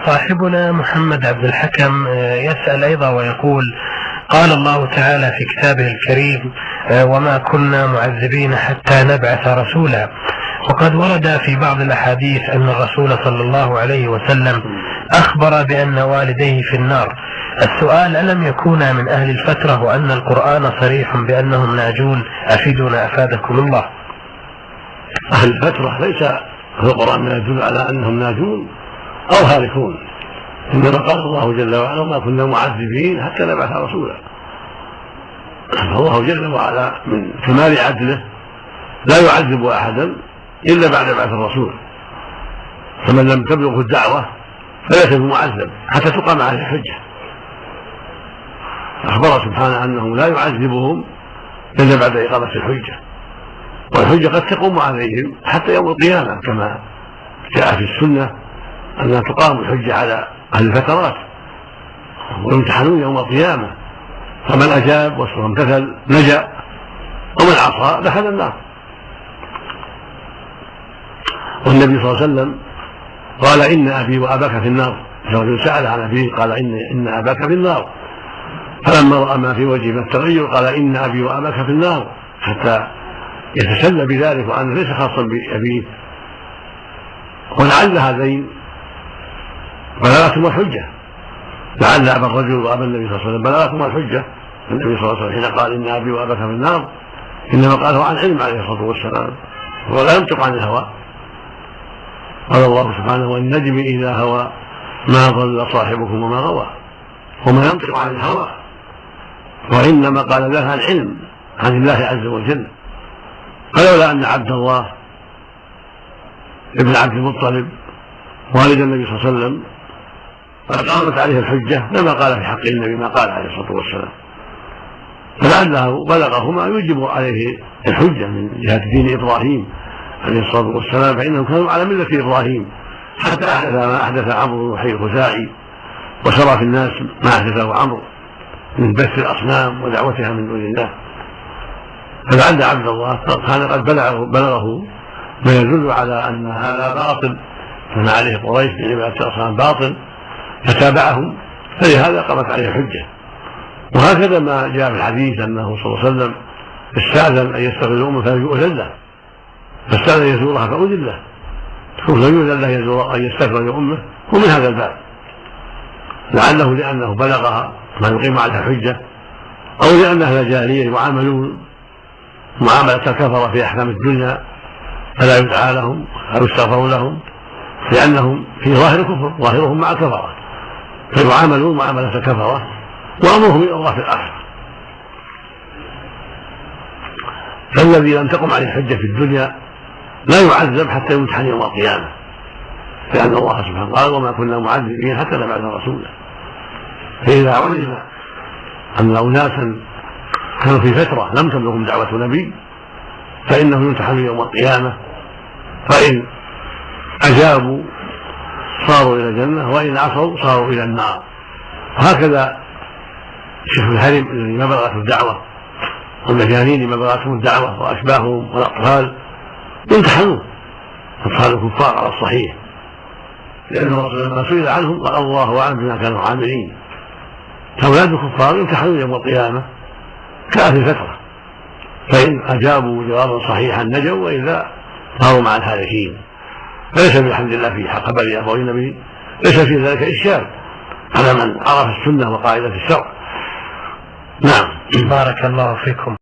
صاحبنا محمد عبد الحكم يسأل أيضا ويقول: قال الله تعالى في كتابه الكريم: وما كنا معذبين حتى نبعث رسولا. وقد ورد في بعض الأحاديث أن الرسول صلى الله عليه وسلم أخبر بأن والديه في النار. السؤال: ألم يكونا من أهل الفترة وأن القرآن صريح بأنهم ناجون؟ أفيدنا أفادكم الله. أهل الفترة ليس في القرآن ما يدل على أنهم ناجون أو هالكون، إنما قال الله جل وعلا: ما كنا معذبين حتى نبعث رسولا. فالله جل وعلا من كمال عدله لا يعذب أحدا إلا بعد بعث الرسول، فمن لم تبلغه الدعوة فليس بمعذب حتى تقام عليه الحجة. أخبر سبحانه أنه لا يعذبهم إلا بعد إقامة الحجة، والحجة قد تقوم عليهم حتى يوم القيامة، كما جاء في السنة أنها تقام الحجة على أهل الفترات ويمتحنون يوم القيامة، فمن أجاب وامتثل نجا، ومن عصى دخل النار. والنبي صلى الله عليه وسلم قال: إن أبي وأباك في النار. رجل سأل عن أبيه قال: إن أباك في النار. فلما رأى ما في وجهه من التغير قال: إن أبي وأباك في النار، حتى يتسلى بذلك وأنه ليس خاصا بأبيه. ولعل هذين بلغتهما الحجة، لعل أبا الرجل وأبا النبي صلى الله عليه وسلم بلغتهما الحجة. النبي صلى الله عليه وسلم حين قال: إن أبي وأباك في النار، إنما قاله عن علم عليه الصلاة والسلام، ولا ينطق عن الهوى. قال الله سبحانه: والنجم إذا هوى ما ضل صاحبكم وما غوى، وما ينطق عن الهوى، وإنما قال لها العلم عن الله عز وجل. فلولا أن عبد الله ابن عبد المطلب والد النبي صلى الله عليه وسلم قد قامت عليه الحجة لما قال في حق النبي ما قال عليه الصلاة والسلام، فلعله بلغه ما يوجب عليه الحجة من جهة دين إبراهيم عليه الصلاة والسلام، فإنهم كانوا على ملة إبراهيم حتى أحدث ما أحدث عمرو بن الخزاعي وسرى في الناس ما أحدثه عمرو من بث الأصنام ودعوتها من دون الله. فلعل عبد الله كان قد بلغه ما يدل على أن هذا باطل، كان عليه قريش من عبادة الأصنام باطل، فتابعهم، فلهذا قامت عليه الحجة. وهكذا ما جاء في الحديث أنه صلى الله عليه وسلم استأذن أن يستغفر الأمة فلم يؤذن له، فاستأذن يزورها فأذن له، لم يؤذن له أن يستغفر لأمه. ومن هذا الباب لعله لأنه بلغها ما يقيم عليها الحجة، أو لأن أهل الجاهلية يعاملون معاملة الكفرة في أحكام الدنيا فلا يدعى لهم أو يستغفر لهم، لأنهم في ظاهر الكفر، ظاهرهم مع الكفرة، فيعاملون معاملة الكفرة وأمرهم إلى الله في الآخرة. فالذي لم تقم عليه الحجة في الدنيا لا يعذب حتى يمتحن يوم القيامة، لأن الله سبحانه قال: وما كنا معذبين حتى نبعث رسولا. فإذا علم أن أناسا كانوا في فترة لم تبلغهم دعوة نبي فإنه يمتحن يوم القيامة، فإن أجابوا صاروا إلى الجنة، وإن عصوا صاروا إلى النار. وهكذا شيخ الهرم الذي ما بلغته الدعوة، والمجانين ما بلغتهم الدعوة، وأشباههم والأطفال يمتحنون، أطفال الكفار على الصحيح، لأن الرسول لما سئل عنهم قال: الله أعلم بما كانوا عاملين. فأولاد الكفار يمتحنون يوم القيامة كأهل الفترة، فإن أجابوا جوابا صحيحا نجوا، وإذا صاروا مع الهالكين. فليس بالحمد لله في حق بل أبوين به ليس في ذلك إشكال على من عرف السنة وقاعدة الشرع. نعم. بارك الله فيكم.